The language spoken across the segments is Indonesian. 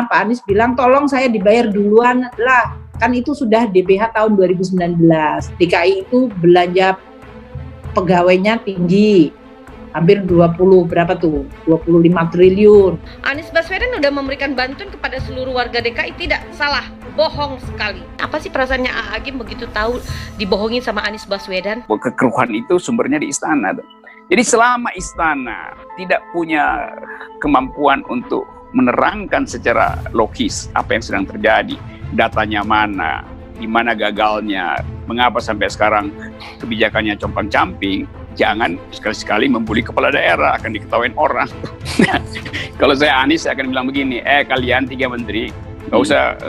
karena Pak Anies bilang tolong saya dibayar duluan lah, kan itu sudah DBH tahun 2019. DKI itu belanja pegawainya tinggi, hampir 25 triliun. Anies Baswedan udah memberikan bantuan kepada seluruh warga DKI, tidak salah, bohong sekali. Apa sih perasaannya Agim begitu tahu dibohongin sama Anies Baswedan? Kekeruhan itu sumbernya di istana. Jadi selama istana tidak punya kemampuan untuk menerangkan secara logis apa yang sedang terjadi, datanya mana, di mana gagalnya, mengapa sampai sekarang kebijakannya compang-camping, jangan sekali-sekali membuli kepala daerah, akan diketawain orang. Kalau saya Anies, saya akan bilang begini, kalian 3 menteri, nggak usah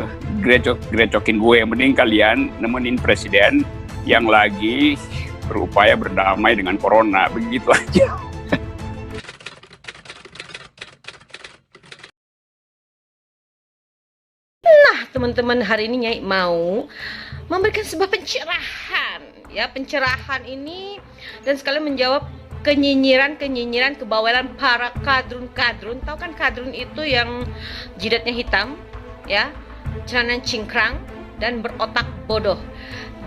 gerecokin gue, yang penting kalian nemenin presiden yang lagi berupaya berdamai dengan corona, begitu aja. Nah, teman-teman, hari ini Nyai mau memberikan sebuah pencerahan, ya, pencerahan ini dan sekalian menjawab kenyinyiran, kebawelan para kadrun. Tahu kan kadrun itu yang jidatnya hitam, ya, celana cingkrang dan berotak bodoh.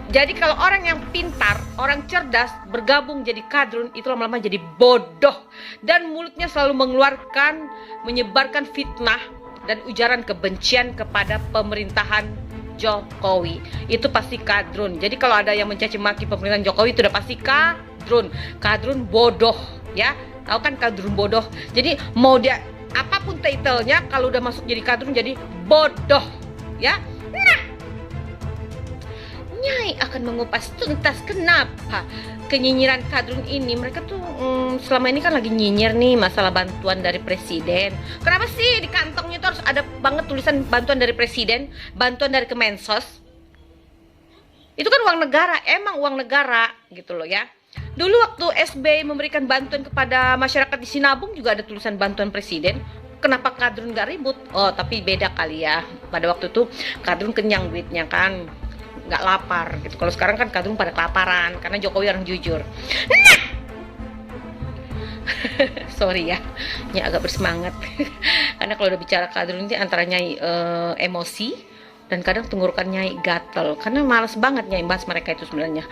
Jadi kalau orang yang pintar, orang cerdas bergabung jadi kadrun, itu lama-lama jadi bodoh dan mulutnya selalu menyebarkan fitnah dan ujaran kebencian kepada pemerintahan Jokowi. Itu pasti kadrun. Jadi kalau ada yang mencaci maki pemerintahan Jokowi, itu udah pasti kadrun bodoh, ya. Tahu kan kadrun bodoh. Jadi mau dia apapun title-nya, kalau udah masuk jadi kadrun jadi bodoh, ya. Nah, Nyai akan mengupas tuntas kenapa kenyinyiran kadrun ini. Mereka tuh selama ini kan lagi nyinyir nih masalah bantuan dari presiden. Kenapa sih di kantongnya tuh harus ada banget tulisan bantuan dari presiden, bantuan dari Kemensos? Itu kan uang negara, emang uang negara gitu loh, ya. Dulu waktu SBY memberikan bantuan kepada masyarakat di Sinabung juga ada tulisan bantuan presiden. Kenapa kadrun gak ribut? Oh, tapi beda kali ya. Pada waktu itu kadrun kenyang duitnya kan, nggak lapar gitu. Kalau sekarang kan kadrun pada kelaparan karena Jokowi orang jujur. Nah, sorry ya, Nyai agak bersemangat karena kalau udah bicara kadrun itu antara Nyai emosi dan kadang tenggorokan Nyai gatel karena malas banget Nyai bahas mereka itu sebenarnya.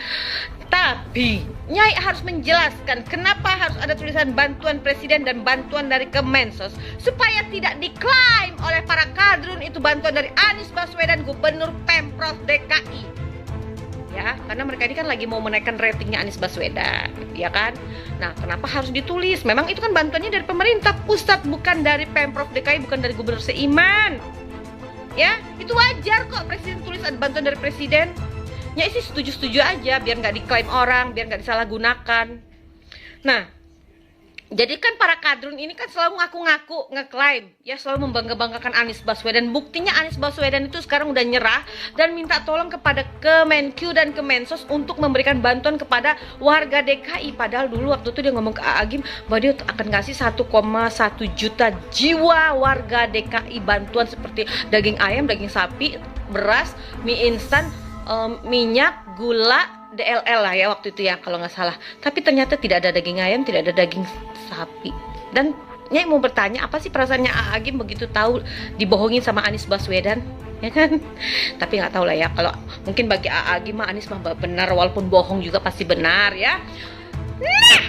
Tapi Nyai harus menjelaskan kenapa harus ada tulisan bantuan presiden dan bantuan dari Kemensos supaya tidak diklaim oleh para kadrun itu bantuan dari Anies Baswedan, Gubernur Pemprov DKI. Ya, karena mereka ini kan lagi mau menaikkan ratingnya Anies Baswedan, ya kan? Nah, kenapa harus ditulis? Memang itu kan bantuannya dari pemerintah pusat, bukan dari Pemprov DKI, bukan dari Gubernur seiman. Ya, itu wajar kok presiden tulis ada bantuan dari presiden. Nyai sih setuju-setuju aja biar nggak diklaim orang, biar nggak disalahgunakan. Nah, jadi kan para kadrun ini kan selalu ngaku-ngaku ngeklaim, ya, selalu membangga-banggakan Anies Baswedan. Buktinya Anies Baswedan itu sekarang udah nyerah dan minta tolong kepada Kemenq dan Kemensos untuk memberikan bantuan kepada warga DKI. Padahal dulu waktu itu dia ngomong ke Agim bahwa dia akan ngasih 1,1 juta jiwa warga DKI bantuan seperti daging ayam, daging sapi, beras, mie instan, minyak, gula, DLL lah ya waktu itu ya kalau nggak salah. Tapi ternyata tidak ada daging ayam, tidak ada daging sapi. Dan Nyai mau bertanya, apa sih perasaannya Agim begitu tahu dibohongin sama Anies Baswedan, ya kan? Tapi nggak tahu lah ya, kalau mungkin bagi Agim mah Anies mah benar, walaupun bohong juga pasti benar, ya. Nah,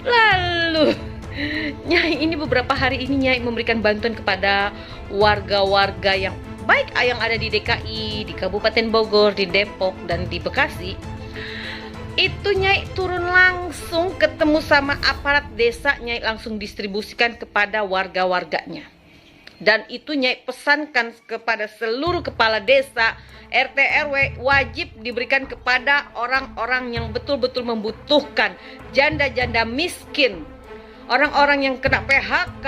lalu Nyai ini beberapa hari ini Nyai memberikan bantuan kepada warga-warga yang baik yang ada di DKI, di Kabupaten Bogor, di Depok, dan di Bekasi. Itu Nyai turun langsung ketemu sama aparat desa, Nyai langsung distribusikan kepada warga-warganya. Dan itu Nyai pesankan kepada seluruh kepala desa, RT RW wajib diberikan kepada orang-orang yang betul-betul membutuhkan, janda-janda miskin, orang-orang yang kena PHK,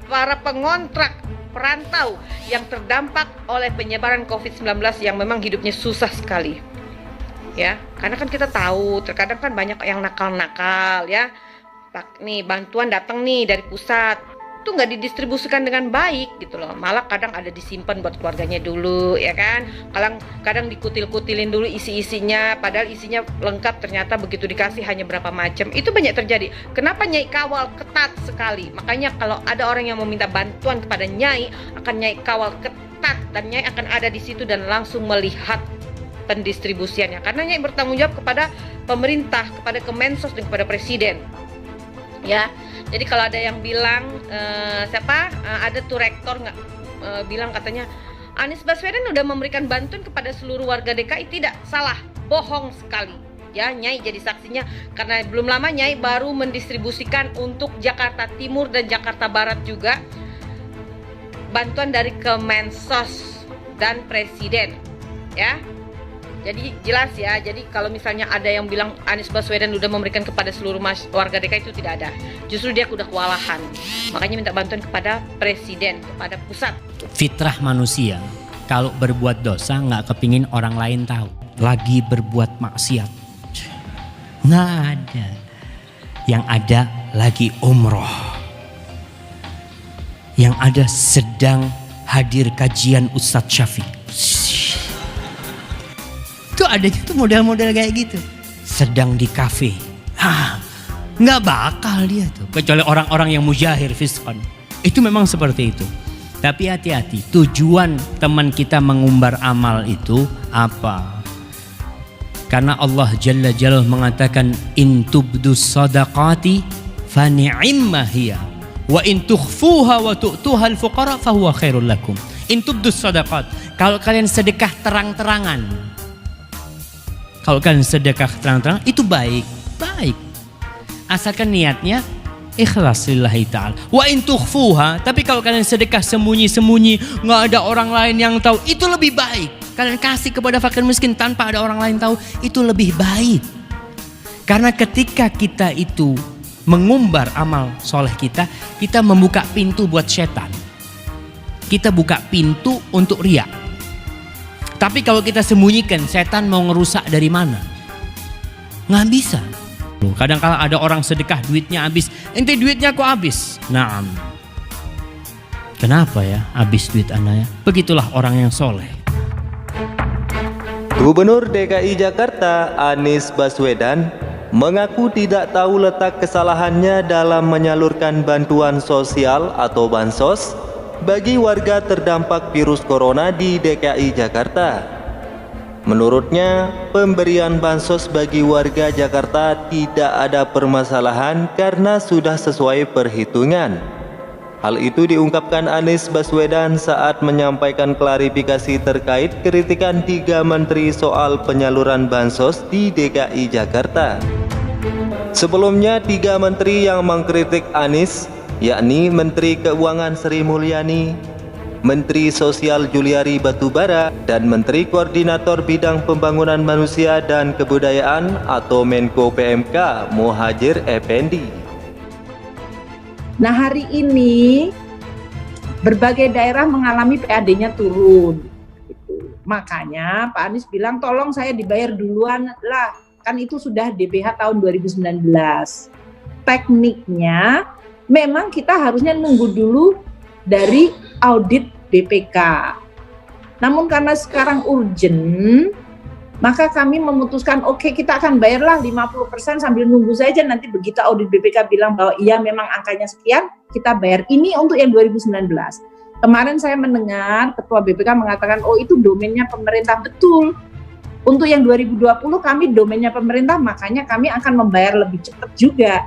para pengontrak, perantau yang terdampak oleh penyebaran COVID-19 yang memang hidupnya susah sekali. Ya, karena kan kita tahu terkadang kan banyak yang nakal-nakal, ya. Nih bantuan datang nih dari pusat, tuh nggak didistribusikan dengan baik gitu loh. Malah kadang ada disimpan buat keluarganya dulu, ya kan. Kadang dikutil-kutilin dulu isi-isinya, padahal isinya lengkap, ternyata begitu dikasih hanya berapa macam. Itu banyak terjadi. Kenapa Nyai kawal ketat sekali? Makanya kalau ada orang yang meminta bantuan kepada Nyai, akan Nyai kawal ketat dan Nyai akan ada di situ dan langsung melihat pendistribusiannya. Karena Nyai bertanggung jawab kepada pemerintah, kepada Kemensos dan kepada Presiden. Ya, jadi kalau ada yang bilang ada tuh rektor bilang katanya Anies Baswedan udah memberikan bantuan kepada seluruh warga DKI, tidak, salah, bohong sekali. Ya, Nyai jadi saksinya karena belum lama Nyai baru mendistribusikan untuk Jakarta Timur dan Jakarta Barat juga bantuan dari Kemensos dan Presiden. Ya. Jadi jelas ya, jadi kalau misalnya ada yang bilang Anies Baswedan udah memberikan kepada seluruh warga DKI, itu tidak ada. Justru dia udah kewalahan, makanya minta bantuan kepada Presiden, kepada pusat. Fitrah manusia, kalau berbuat dosa nggak kepingin orang lain tahu. Lagi berbuat maksiat, nggak ada. Yang ada lagi umroh. Yang ada sedang hadir kajian Ustadz Syafiq. Itu adanya tuh model-model kayak gitu. Sedang di kafe. Nggak bakal dia tuh. Kecuali orang-orang yang mujahir fisqan. Itu memang seperti itu. Tapi hati-hati. Tujuan teman kita mengumbar amal itu apa? Karena Allah Jalla Jalaluhu mengatakan in tubdus sadaqati fa ni'imma hiya wa in tukhfuha wa tu'tuha al-fuqara fa huwa khairul lakum. In tubdus sadaqat. Kalau kalian sedekah terang-terangan. Kalau kalian sedekah terang-terang itu baik. Asalkan niatnya ikhlas lillahi ta'ala. Wa in tukhfuha, tapi kalau kalian sedekah sembunyi-sembunyi, nggak ada orang lain yang tahu, itu lebih baik. Kalian kasih kepada fakir miskin tanpa ada orang lain tahu, itu lebih baik. Karena ketika kita itu mengumbar amal soleh kita membuka pintu buat setan. Kita buka pintu untuk riya. Tapi kalau kita sembunyikan, setan mau ngerusak dari mana? Nggak bisa. Kadang-kadang ada orang sedekah duitnya habis. Ente duitnya kok habis? Naam. Kenapa ya habis duit anaknya? Begitulah orang yang soleh. Gubernur DKI Jakarta Anies Baswedan mengaku tidak tahu letak kesalahannya dalam menyalurkan bantuan sosial atau bansos bagi warga terdampak virus corona di DKI Jakarta. Menurutnya, pemberian bansos bagi warga Jakarta tidak ada permasalahan karena sudah sesuai perhitungan. Hal itu diungkapkan Anies Baswedan saat menyampaikan klarifikasi terkait kritikan 3 menteri soal penyaluran bansos di DKI Jakarta. Sebelumnya 3 menteri yang mengkritik Anies, yakni Menteri Keuangan Sri Mulyani, Menteri Sosial Juliari Batubara, dan Menteri Koordinator Bidang Pembangunan Manusia dan Kebudayaan atau Menko PMK Muhadjir Effendi. Nah, hari ini berbagai daerah mengalami PAD-nya turun. Gitu. Makanya Pak Anies bilang tolong saya dibayar duluan lah, kan itu sudah DBH tahun 2019. Tekniknya memang kita harusnya nunggu dulu dari audit BPK. Namun karena sekarang urgent, maka kami memutuskan oke, kita akan bayarlah 50% sambil nunggu saja, nanti begitu audit BPK bilang bahwa iya memang angkanya sekian, kita bayar. Ini untuk yang 2019. Kemarin saya mendengar Ketua BPK mengatakan oh itu domainnya pemerintah. Betul. Untuk yang 2020 kami domainnya pemerintah, makanya kami akan membayar lebih cepat juga.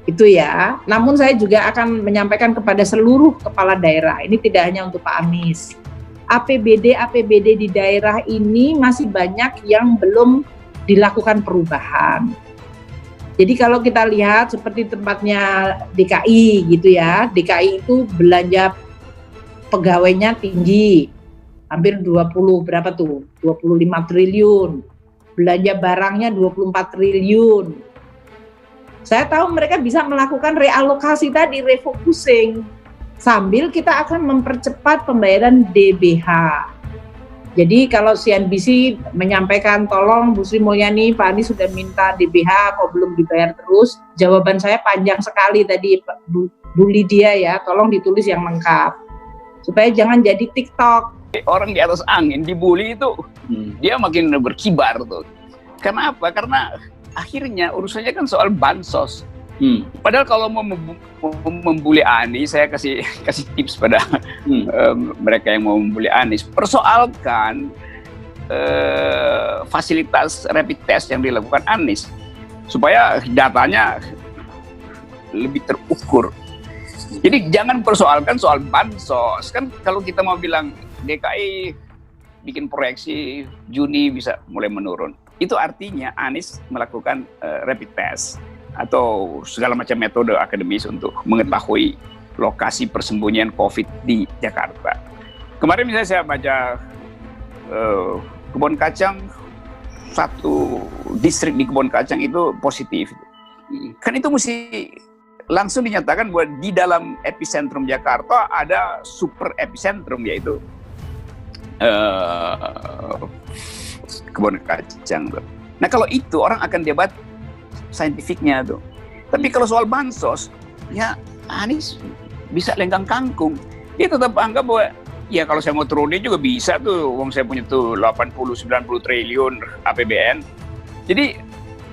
Itu ya. Namun saya juga akan menyampaikan kepada seluruh kepala daerah. Ini tidak hanya untuk Pak Anies. APBD di daerah ini masih banyak yang belum dilakukan perubahan. Jadi kalau kita lihat seperti tempatnya DKI gitu ya. DKI itu belanja pegawainya tinggi. Hampir 25 triliun. Belanja barangnya 24 triliun. Saya tahu mereka bisa melakukan realokasi tadi, refocusing. Sambil kita akan mempercepat pembayaran DBH. Jadi kalau CNBC menyampaikan tolong Bu Sri Mulyani, Pak Anies sudah minta DBH kok belum dibayar terus, jawaban saya panjang sekali tadi Bu Lydia ya, tolong ditulis yang lengkap supaya jangan jadi TikTok. Orang di atas angin dibully itu dia makin berkibar tuh. Kenapa? Karena akhirnya urusannya kan soal bansos. Padahal kalau mau membuli Anies, saya kasih tips pada mereka yang mau membuli Anies, persoalkan fasilitas rapid test yang dilakukan Anies supaya datanya lebih terukur. Jadi jangan persoalkan soal bansos. Kan kalau kita mau bilang DKI bikin proyeksi Juni bisa mulai menurun, itu artinya Anies melakukan rapid test atau segala macam metode akademis untuk mengetahui lokasi persembunyian COVID di Jakarta. Kemarin misalnya saya baca Kebon Kacang, satu distrik di Kebon Kacang itu positif. Kan itu mesti langsung dinyatakan bahwa di dalam epicentrum Jakarta ada super epicentrum, yaitu Kebon Kacang. Nah kalau itu orang akan debat saintifiknya tuh. Tapi kalau soal bansos, ya Anies bisa lenggang kangkung. Dia tetap anggap bahwa ya kalau saya mau turunin juga bisa tuh, wong saya punya tuh 80-90 triliun APBN. Jadi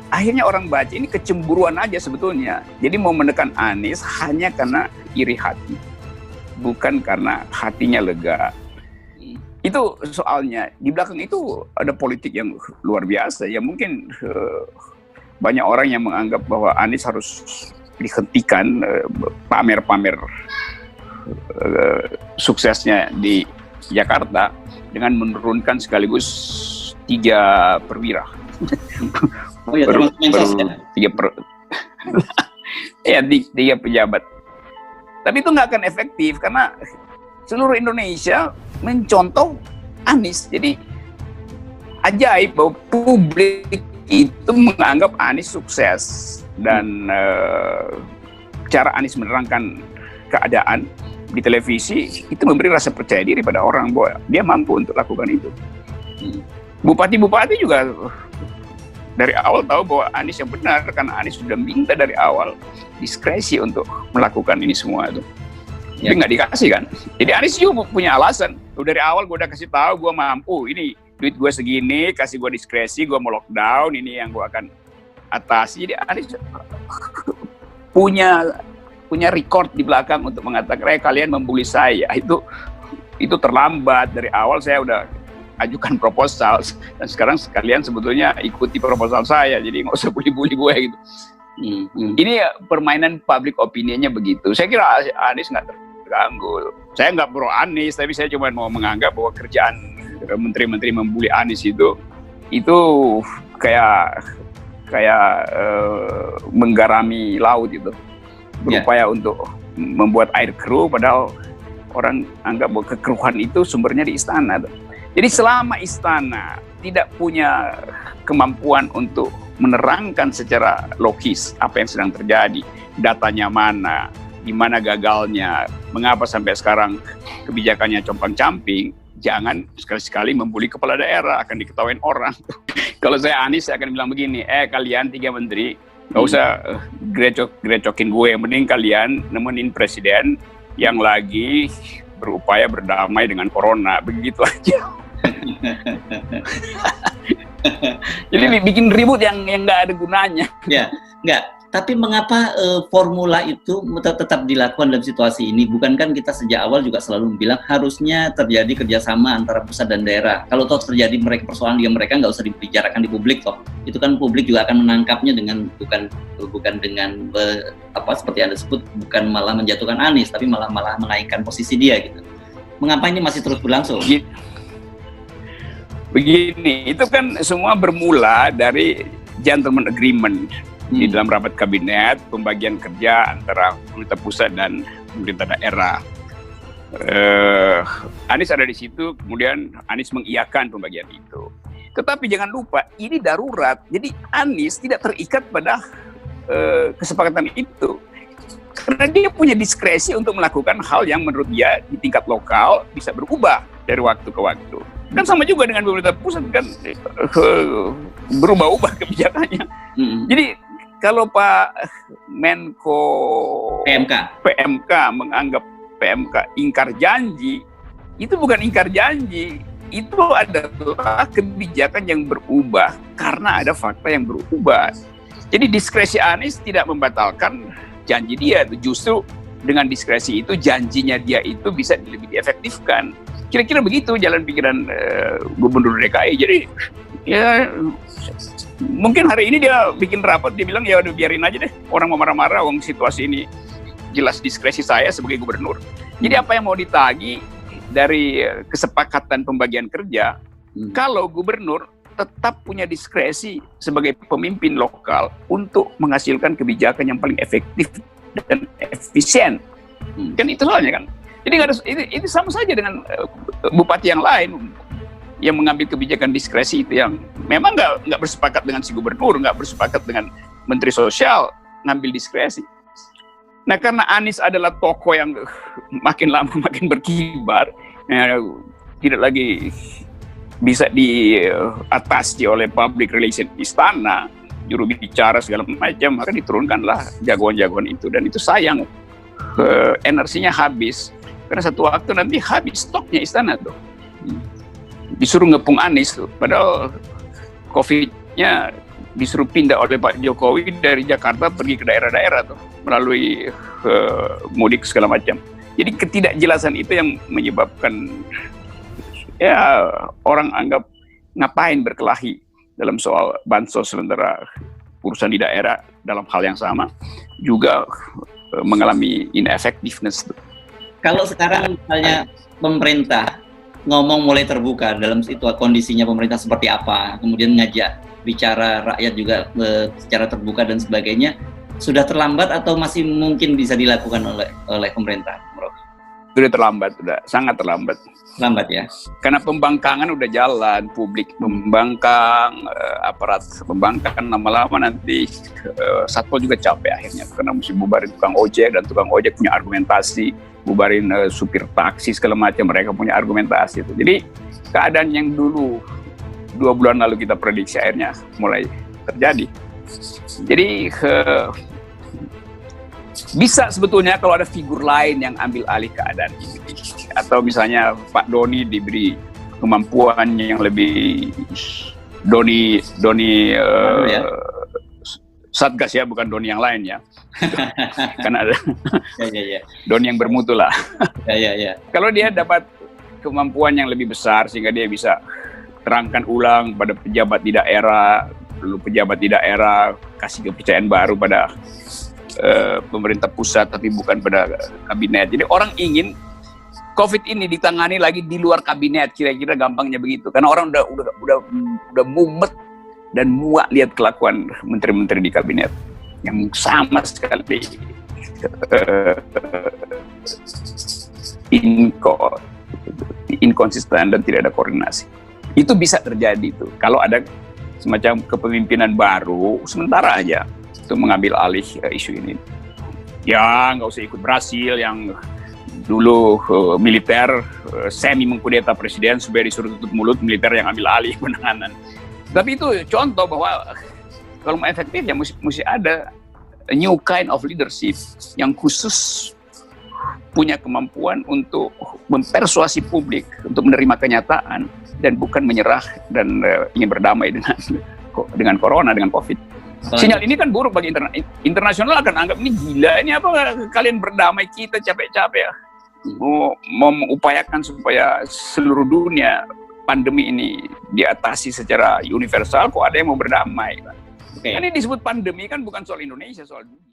akhirnya orang baca ini kecemburuan aja sebetulnya. Jadi mau menekan Anies hanya karena iri hati, bukan karena hatinya lega. Itu soalnya. Di belakang itu ada politik yang luar biasa. Ya mungkin banyak orang yang menganggap bahwa Anies harus dihentikan pamer-pamer suksesnya di Jakarta dengan menurunkan sekaligus 3 perwira. Oh ya, termasuk Mensos ya? 3 pejabat. Tapi itu nggak akan efektif karena seluruh Indonesia mencontoh Anies. Jadi ajaib bahwa publik itu menganggap Anies sukses dan cara Anies menerangkan keadaan di televisi itu memberi rasa percaya diri pada orang bahwa dia mampu untuk lakukan itu. Bupati-bupati juga dari awal tahu bahwa Anies yang benar karena Anies sudah minta dari awal diskresi untuk melakukan ini semua itu. Tapi nggak dikasih kan. Jadi Anies juga punya alasan. Dari awal gue udah kasih tahu gue mampu. Ini duit gue segini, kasih gue diskresi, gue mau lockdown, ini yang gue akan atasi. Jadi Anies punya record di belakang untuk mengatakan, kalian membuli saya. Itu terlambat. Dari awal saya udah ajukan proposal dan sekarang sekalian sebetulnya ikuti proposal saya. Jadi nggak usah bully-bully gue gitu. Ini permainan public opinion-nya begitu. Saya kira Anies nggak terganggu. Saya nggak pro Anies, tapi saya cuma mau menganggap bahwa kerjaan menteri-menteri membuli Anies itu kayak menggarami laut itu, berupaya untuk membuat air keruh, padahal orang anggap bahwa kekeruhan itu sumbernya di istana. Jadi selama istana tidak punya kemampuan untuk menerangkan secara logis apa yang sedang terjadi, datanya mana, di mana gagalnya, mengapa sampai sekarang kebijakannya compang-camping, jangan sekali-sekali membuli kepala daerah, akan diketawain orang. Kalau saya Anies, saya akan bilang begini, kalian 3 menteri, nggak usah gerecokin gue, mending kalian nemenin presiden yang lagi berupaya berdamai dengan corona, begitu aja. Jadi bikin ribut yang nggak ada gunanya. Ya, nggak. Tapi mengapa formula itu tetap dilakukan dalam situasi ini? Bukankah kita sejak awal juga selalu bilang harusnya terjadi kerjasama antara pusat dan daerah. Kalau toh terjadi persoalan yang mereka nggak usah dibicarakan di publik toh. Itu kan publik juga akan menangkapnya dengan bukan dengan seperti Anda sebut, bukan malah menjatuhkan Anies, tapi malah menaikkan posisi dia gitu. Mengapa ini masih terus berlangsung? Begini, itu kan semua bermula dari gentleman agreement. Di dalam rapat kabinet, pembagian kerja antara pemerintah pusat dan pemerintah daerah. Anies ada di situ, kemudian Anies mengiyakan pembagian itu. Tetapi jangan lupa, ini darurat. Jadi Anies tidak terikat pada kesepakatan itu. Karena dia punya diskresi untuk melakukan hal yang menurut dia di tingkat lokal bisa berubah dari waktu ke waktu. Kan sama juga dengan pemerintah pusat kan berubah-ubah kebijakannya. Jadi kalau Pak Menko PMK menganggap PMK ingkar janji, itu bukan ingkar janji, itu adalah kebijakan yang berubah karena ada fakta yang berubah. Jadi diskresi Anies tidak membatalkan janji dia, justru dengan diskresi itu janjinya dia itu bisa lebih diefektifkan. Kira-kira begitu jalan pikiran Gubernur DKI. Jadi ya mungkin hari ini dia bikin rapat, dia bilang ya udah biarin aja deh orang mau marah-marah, wong situasi ini jelas diskresi saya sebagai gubernur. Jadi apa yang mau ditagih dari kesepakatan pembagian kerja, kalau gubernur tetap punya diskresi sebagai pemimpin lokal untuk menghasilkan kebijakan yang paling efektif dan efisien. Kan itu soalnya kan. Jadi itu sama saja dengan bupati yang lain yang mengambil kebijakan diskresi itu yang memang nggak bersepakat dengan si gubernur, nggak bersepakat dengan menteri sosial, ngambil diskresi. Nah karena Anies adalah tokoh yang makin lama makin berkibar, tidak lagi bisa diatasi oleh public relation istana, juru bicara segala macam, maka diturunkanlah jagoan-jagoan itu, dan itu sayang, energinya habis karena satu waktu nanti habis stoknya istana tuh, disuruh ngepung Anies tuh, padahal COVID-nya disuruh pindah oleh Pak Jokowi dari Jakarta pergi ke daerah-daerah tuh melalui mudik segala macam. Jadi ketidakjelasan itu yang menyebabkan ya orang anggap ngapain berkelahi dalam soal bansos, sementara urusan di daerah dalam hal yang sama juga mengalami ineffectiveness. Kalau sekarang misalnya pemerintah ngomong mulai terbuka dalam kondisinya pemerintah seperti apa, kemudian ngajak bicara rakyat juga secara terbuka dan sebagainya, sudah terlambat atau masih mungkin bisa dilakukan oleh pemerintah? Sudah terlambat, sudah sangat terlambat. Lambat ya? Karena pembangkangan udah jalan, publik membangkang, aparat membangkang, lama-lama nanti Satpol juga capek akhirnya, karena mesti bubarin tukang ojek, dan tukang ojek punya argumentasi, bubarin supir taksi segala macam, mereka punya argumentasi itu. Jadi keadaan yang dulu 2 bulan lalu kita prediksi akhirnya mulai terjadi. Jadi bisa sebetulnya kalau ada figur lain yang ambil alih keadaan ini, atau misalnya Pak Doni diberi kemampuan yang lebih Doni Satgas ya, bukan Doni yang lain ya. Kan ada Doni yang bermutu lah. Kalau dia dapat kemampuan yang lebih besar sehingga dia bisa terangkan ulang pada pejabat di daerah, lalu pejabat di daerah kasih kepercayaan baru pada pemerintah pusat, tapi bukan pada kabinet. Jadi orang ingin COVID ini ditangani lagi di luar kabinet, kira-kira gampangnya begitu. Karena orang udah mumet dan muak lihat kelakuan menteri-menteri di kabinet yang sama sekali inkonsisten dan tidak ada koordinasi. Itu bisa terjadi tuh kalau ada semacam kepemimpinan baru sementara aja untuk mengambil alih isu ini. Ya nggak usah ikut Brasil yang dulu militer semi mengkudeta presiden supaya disuruh tutup mulut, militer yang ambil alih penanganan. Tapi itu contoh bahwa kalau mau efektif ya mesti ada a new kind of leadership yang khusus punya kemampuan untuk mempersuasi publik untuk menerima kenyataan dan bukan menyerah dan ingin berdamai dengan corona, dengan COVID. Sinyal ini kan buruk bagi internasional, akan anggap ini gila, ini apa kalian berdamai, kita capek-capek ya mau mengupayakan supaya seluruh dunia pandemi ini diatasi secara universal, kok ada yang mau berdamai kan? Ini disebut pandemi kan bukan soal Indonesia, soal dunia.